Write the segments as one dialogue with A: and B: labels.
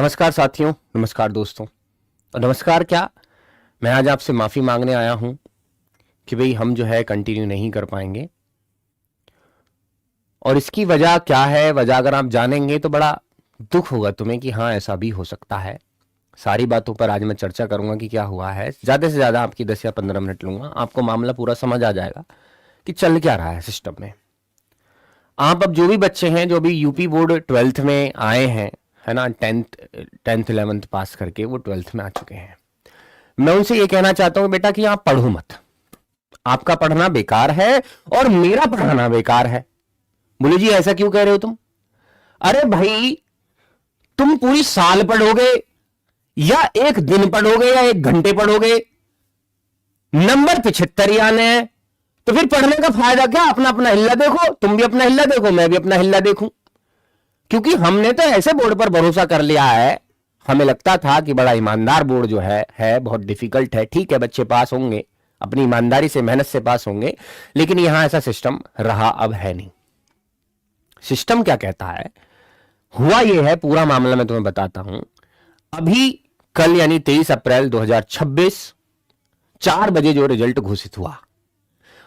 A: नमस्कार साथियों, नमस्कार दोस्तों। और नमस्कार क्या, मैं आज आपसे माफ़ी मांगने आया हूं कि भाई हम जो है कंटिन्यू नहीं कर पाएंगे। और इसकी वजह क्या है, वजह अगर आप जानेंगे तो बड़ा दुख होगा तुम्हें कि हाँ ऐसा भी हो सकता है। सारी बातों पर आज मैं चर्चा करूंगा कि क्या हुआ है। ज़्यादा से ज़्यादा आपकी 10 या 15 मिनट लूंगा, आपको मामला पूरा समझ आ जाएगा कि चल क्या रहा है सिस्टम में। आप अब जो भी बच्चे हैं जो भी यूपी बोर्ड 12th में आए हैं, है ना, 10th 11th पास करके वो 12th में आ चुके हैं, मैं उनसे ये कहना चाहता हूं बेटा कि आप पढ़ो मत। आपका पढ़ना बेकार है और मेरा पढ़ाना बेकार है। बोले जी ऐसा क्यों कह रहे हो तुम? अरे भाई, तुम पूरी साल पढ़ोगे या एक दिन पढ़ोगे या एक घंटे पढ़ोगे, नंबर 75 ही आने हैं, तो फिर पढ़ने का फायदा क्या? अपना अपना हिल्ला देखो, तुम भी अपना हिल्ला देखो, मैं भी अपना हिल्ला देखूं। क्योंकि हमने तो ऐसे बोर्ड पर भरोसा कर लिया है, हमें लगता था कि बड़ा ईमानदार बोर्ड जो है बहुत डिफिकल्ट है। ठीक है, बच्चे पास होंगे, अपनी ईमानदारी से मेहनत से पास होंगे, लेकिन यहां ऐसा सिस्टम रहा अब है नहीं। सिस्टम क्या कहता है, हुआ यह है, पूरा मामला मैं तुम्हें बताता हूं। अभी कल यानी 23 अप्रैल 2026 4 बजे जो रिजल्ट घोषित हुआ,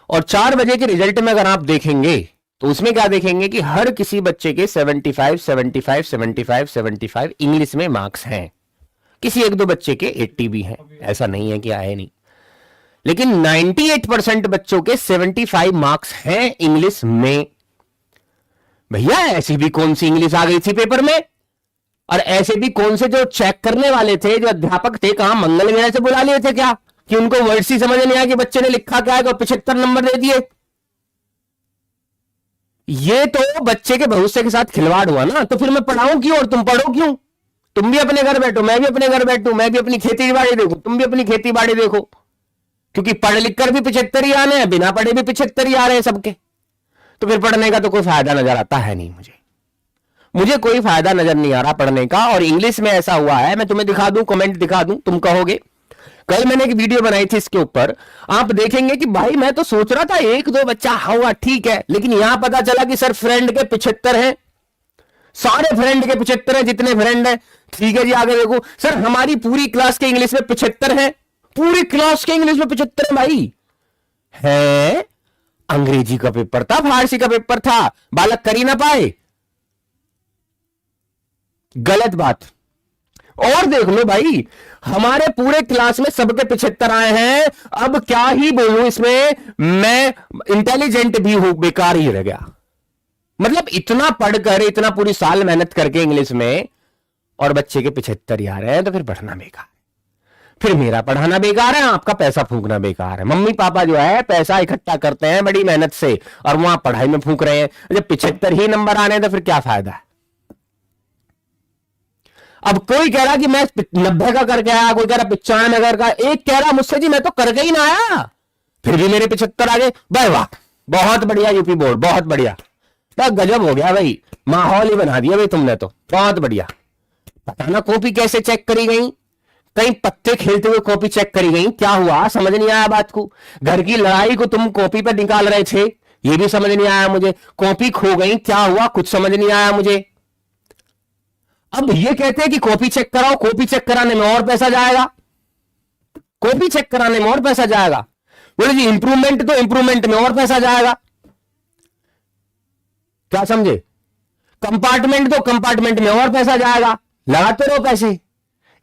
A: और 4 बजे के रिजल्ट में अगर आप देखेंगे तो उसमें क्या देखेंगे कि हर किसी बच्चे के 75 75 75 75 इंग्लिश में मार्क्स हैं। किसी एक दो बच्चे के 80 भी हैं, ऐसा नहीं है कि आए नहीं, लेकिन 98% बच्चों के 75 मार्क्स हैं इंग्लिश में। भैया ऐसी भी कौन सी इंग्लिश आ गई थी पेपर में? और ऐसे भी कौन से जो चेक करने वाले थे, जो अध्यापक थे, कहां मंगल ग्रह से बुला लिए थे क्या कि उनको वर्ड्स ही समझ नहीं आया कि बच्चे ने लिखा क्या है, तो 75 नंबर दे दिए? ये तो बच्चे के भविष्य के साथ खिलवाड़ हुआ ना। तो फिर मैं पढ़ाऊं क्यों और तुम पढ़ो क्यों? तुम भी अपने घर बैठो, मैं भी अपने घर बैठूं, मैं भी अपनी खेती बाड़ी देखूं, तुम भी अपनी खेती बाड़ी देखो। क्योंकि पढ़ लिख कर भी 75 ही आने हैं, बिना पढ़े भी 75 ही आ रहे हैं सबके। तो फिर पढ़ने का तो कोई फायदा नजर आता है नहीं। मुझे कोई फायदा नजर नहीं आ रहा पढ़ने का। और इंग्लिश में ऐसा हुआ है, मैं तुम्हें दिखा दूं, कमेंट दिखा दूं, तुम कहोगे। कल मैंने एक वीडियो बनाई थी इसके ऊपर, आप देखेंगे कि भाई मैं तो सोच रहा था एक दो बच्चा हुआ ठीक है, लेकिन यहां पता चला कि सर फ्रेंड के 75 हैं, सारे फ्रेंड के 75 हैं, जितने फ्रेंड हैं। ठीक है जी, आगे देखो सर, हमारी पूरी क्लास के इंग्लिश में 75 हैं, पूरी क्लास के इंग्लिश में 75 है भाई। है, अंग्रेजी का पेपर था, फारसी का पेपर था, बालक कर ही ना पाए। गलत बात। और देख लो भाई, हमारे पूरे क्लास में सबके 75 आए हैं। अब क्या ही बोलूं इसमें, मैं इंटेलिजेंट भी हूं, बेकार ही रह गया। मतलब इतना पढ़कर, इतना पूरी साल मेहनत करके इंग्लिश में, और बच्चे के 75 ही आ रहे हैं, तो फिर पढ़ना बेकार, फिर मेरा पढ़ाना बेकार है, आपका पैसा फूंकना बेकार है। मम्मी पापा जो है पैसा इकट्ठा करते हैं बड़ी मेहनत से, और वहां पढ़ाई में फूंक रहे हैं। जब 75 ही नंबर आने तो फिर क्या फायदा है? अब कोई कह रहा कि मैं 90 का करके आया, कोई कह रहा 95 का, एक कह रहा मुझसे जी मैं तो करके ही ना आया, फिर भी मेरे 75 आ गए। भाई वाह, बहुत बढ़िया यूपी बोर्ड, बहुत बढ़िया, तो गजब हो गया भाई, माहौल ही बना दिया भाई तुमने तो, बहुत बढ़िया। पता ना कॉपी कैसे चेक करी गई, कहीं पत्ते खेलते हुए कॉपी चेक करी गई, क्या हुआ समझ नहीं आया बात को। घर की लड़ाई को तुम कॉपी पर निकाल रहे थे, ये भी समझ नहीं आया मुझे। कॉपी खो गई, क्या हुआ कुछ समझ नहीं आया मुझे। अब ये कहते हैं कि कॉपी चेक कराओ, कॉपी चेक कराने में और पैसा जाएगा, कॉपी चेक कराने में और पैसा जाएगा। बोले जी इंप्रूवमेंट, तो इंप्रूवमेंट में और पैसा जाएगा। क्या समझे? कंपार्टमेंट, तो कंपार्टमेंट में और पैसा जाएगा। लगाते रहो पैसे।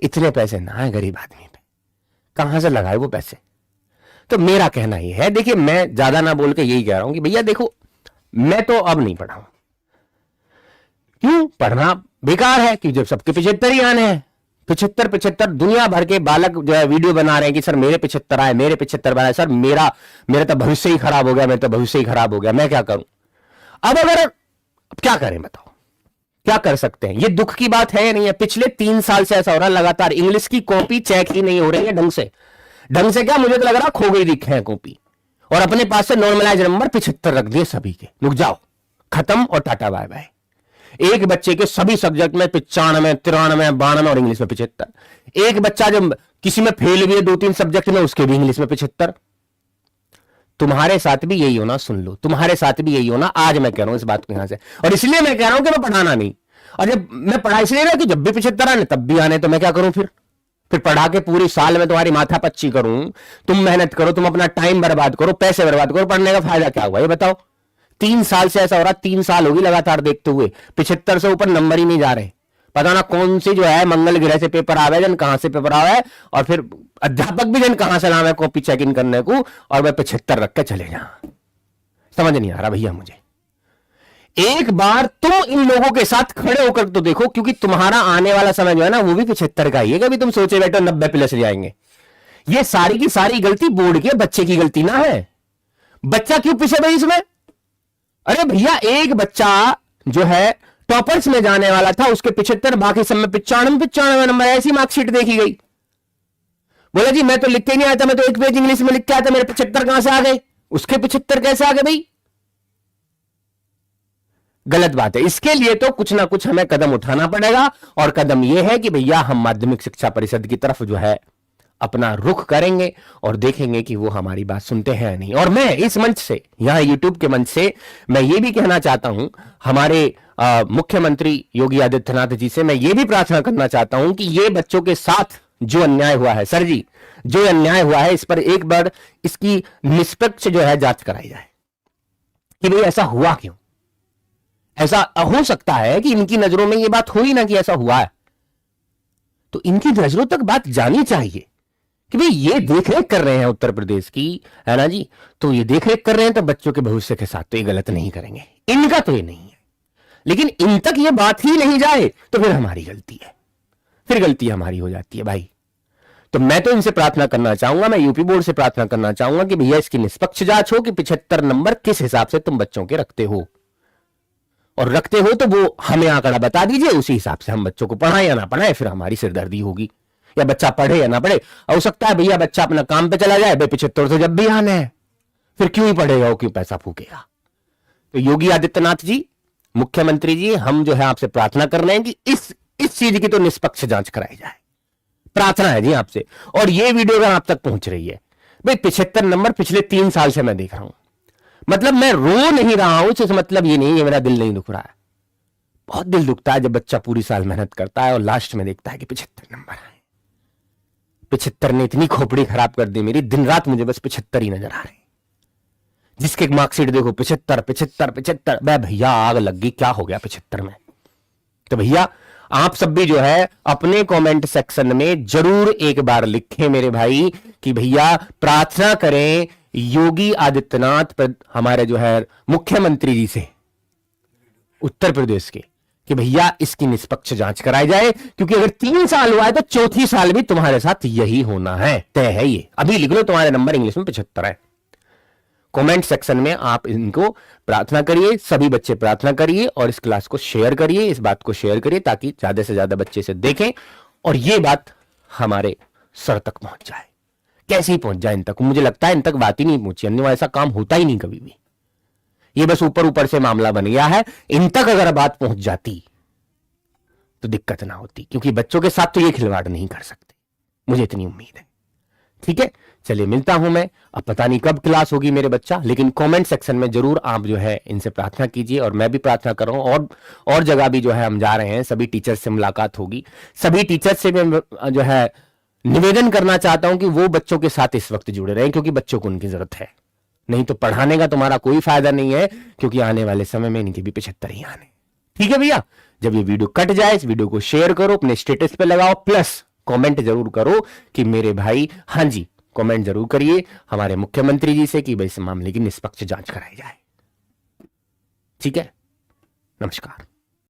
A: इतने पैसे ना है गरीब आदमी पे, कहां से लगाए वो पैसे? तो मेरा कहना ही है, देखिए मैं ज्यादा ना बोल के यही कह रहा हूं कि भैया देखो, मैं तो अब नहीं पढ़ाऊं। क्यों? पढ़ना बेकार है कि जब सबके 75 ही आने हैं। 75 दुनिया भर के बालक जो है वीडियो बना रहे हैं कि सर मेरे 75 आए, मेरे 75 आए, सर मेरा तो भविष्य ही खराब हो गया, मेरा तो भविष्य ही खराब हो गया, मैं क्या करूं? अब क्या करें बताओ, क्या कर सकते हैं? ये दुख की बात है या नहीं है? पिछले 3 साल से ऐसा हो रहा है लगातार, इंग्लिश की कॉपी चेक ही नहीं हो रही है ढंग से। क्या, मुझे तो लग रहा खो गई दिखे है कॉपी, और अपने पास से नॉर्मलाइज नंबर 75 रख दिए सभी के। रुक जाओ, खत्म और टाटा बाय बाय। एक बच्चे के सभी सब्जेक्ट में 95 93 92 और इंग्लिश में 75। एक बच्चा जब किसी में फेल भी है 2-3 सब्जेक्ट में, उसके भी इंग्लिश में 75। तुम्हारे साथ भी यही होना, सुन लो, तुम्हारे साथ भी यही होना। आज मैं कह रहा हूं इस बात को यहां से, और इसलिए मैं कह रहा हूं कि मैं पढ़ाना नहीं, और जब मैं पढ़ाई से नहीं रहा कि जब भी 75 आने तब भी आने, तो मैं क्या करूं फिर पढ़ा के पूरी साल में तुम्हारी माथा पच्ची करूं, तुम मेहनत करो, तुम अपना टाइम बर्बाद करो, पैसे बर्बाद करो, पढ़ने का फायदा क्या हुआ ये बताओ। 3 साल से ऐसा हो रहा, 3 साल होगी लगातार देखते हुए 75 से ऊपर नंबर ही नहीं जा रहे। पता ना कौन सी जो है मंगल ग्रह से पेपर आवे, जन कहां से पेपर आवे, और फिर अध्यापक भी जन कहां से लावे कॉपी चेक इन करने को, और वह 75 रख के चले जा। समझ नहीं आ रहा भैया मुझे। एक बार तुम इन लोगों के साथ खड़े होकर तो देखो, क्योंकि तुम्हारा आने वाला समय जो है ना वो भी 75 का ही है। कभी तुम सोचे बैठो 90 प्लस जाएंगे। ये सारी की सारी गलती बोर्ड के बच्चे की गलती ना है। बच्चा क्यों पीछे भाई इसमें? अरे भैया एक बच्चा जो है टॉपर्स में जाने वाला था, उसके 75, बाकी सब में 95 नंबर, ऐसी मार्कशीट देखी गई। बोला जी मैं तो लिख के नहीं आया था, मैं तो एक पेज इंग्लिश में लिख के आया था, मेरे 75 कहां से आ गए? उसके 75 कैसे आ गए भाई? गलत बात है। इसके लिए तो कुछ ना कुछ हमें कदम उठाना पड़ेगा, और कदम यह है कि भैया हम माध्यमिक शिक्षा परिषद की तरफ जो है अपना रुख करेंगे और देखेंगे कि वो हमारी बात सुनते हैं या नहीं। और मैं इस मंच से, यहां यूट्यूब के मंच से, मैं ये भी कहना चाहता हूं हमारे मुख्यमंत्री योगी आदित्यनाथ जी से, मैं ये भी प्रार्थना करना चाहता हूं कि ये बच्चों के साथ जो अन्याय हुआ है, सर जी जो अन्याय हुआ है, इस पर एक बार इसकी निष्पक्ष जो है जांच कराई जाए कि भाई ऐसा हुआ क्यों। ऐसा हो सकता है कि इनकी नजरों में यह बात हुई ना कि ऐसा हुआ है, तो इनकी नजरों तक बात जानी चाहिए कि भाई ये देखरेख कर रहे हैं उत्तर प्रदेश की, है ना जी, तो ये देखरेख कर रहे हैं तो बच्चों के भविष्य के साथ तो ये गलत नहीं करेंगे। इनका तो ये नहीं है, लेकिन इन तक ये बात ही नहीं जाए तो फिर हमारी गलती है, फिर गलती हमारी हो जाती है भाई। तो मैं तो इनसे प्रार्थना करना चाहूंगा, मैं यूपी बोर्ड से प्रार्थना करना चाहूंगा कि भैया इसकी निष्पक्ष जांच हो कि 75 नंबर किस हिसाब से तुम बच्चों के रखते हो, और रखते हो तो वो हमें आंकड़ा बता दीजिए, उसी हिसाब से हम बच्चों को पढ़ाएं या ना पढ़ाएं, फिर हमारी सिरदर्दी होगी। या बच्चा पढ़े या ना पढ़े, हो सकता है भैया बच्चा अपना काम पे चला जाए, 75 तो जब भी आना है, फिर क्यों ही पढ़ेगा वो, क्यों पैसा फूकेगा। तो योगी आदित्यनाथ जी, मुख्यमंत्री जी, हम जो है आपसे प्रार्थना कर रहे हैं कि इस चीज की तो निष्पक्ष जांच कराई जाए, प्रार्थना है जी आपसे। और ये वीडियो अगर आप तक पहुंच रही है, भाई 75 नंबर पिछले 3 साल से मैं देख रहा हूं, मतलब मैं रो नहीं रहा हूं, इससे मतलब ये नहीं है मेरा दिल नहीं दुख रहा है। बहुत दिल दुखता है जब बच्चा पूरी साल मेहनत करता है और लास्ट में देखता है कि 75 नंबर आए। 75 ने इतनी खोपड़ी खराब कर दी मेरी, दिन रात मुझे बस 75 ही नजर आ रहे। जिसके मार्कशीट देखो 75 75 75, भैया आग लग गई, क्या हो गया 75 में। तो भैया आप सब भी जो है अपने कमेंट सेक्शन में जरूर एक बार लिखें मेरे भाई कि भैया प्रार्थना करें योगी आदित्यनाथ हमारे जो है मुख्यमंत्री जी से उत्तर प्रदेश के, कि भैया इसकी निष्पक्ष जांच कराई जाए, क्योंकि अगर 3 साल हुआ है तो चौथी साल भी तुम्हारे साथ यही होना है, तय है ये। अभी लिख लो तुम्हारे नंबर इंग्लिश में 75 है। कमेंट सेक्शन में आप इनको प्रार्थना करिए, सभी बच्चे प्रार्थना करिए, और इस क्लास को शेयर करिए, इस बात को शेयर करिए ताकि ज्यादा से ज्यादा बच्चे से देखें और ये बात हमारे सर तक पहुंच जाए। कैसे ही पहुंच जाए इन तक, मुझे लगता है इन तक बात ही नहीं पहुंची, अन्य ऐसा काम होता ही नहीं कभी भी, ये बस ऊपर ऊपर से मामला बन गया है। इन तक अगर बात पहुंच जाती तो दिक्कत ना होती, क्योंकि बच्चों के साथ तो ये खिलवाड़ नहीं कर सकते, मुझे इतनी उम्मीद है। ठीक है, चलिए मिलता हूं मैं, अब पता नहीं कब क्लास होगी मेरे बच्चा, लेकिन कमेंट सेक्शन में जरूर आप जो है इनसे प्रार्थना कीजिए, और मैं भी प्रार्थना कर रहा हूं। और जगह भी जो है हम जा रहे हैं, सभी टीचर से मुलाकात होगी, सभी टीचर से मैं जो है निवेदन करना चाहता हूं कि वो बच्चों के साथ इस वक्त जुड़े रहें, क्योंकि बच्चों को उनकी जरूरत है। नहीं तो पढ़ाने का तुम्हारा कोई फायदा नहीं है, क्योंकि आने वाले समय में इनके भी 75 ही आने। ठीक है भैया, जब ये वीडियो कट जाए इस वीडियो को शेयर करो, अपने स्टेटस पे लगाओ, प्लस कमेंट जरूर करो कि मेरे भाई, हाँ जी कमेंट जरूर करिए हमारे मुख्यमंत्री जी से कि भाई इस मामले की निष्पक्ष जांच कराई जाए। ठीक है, नमस्कार।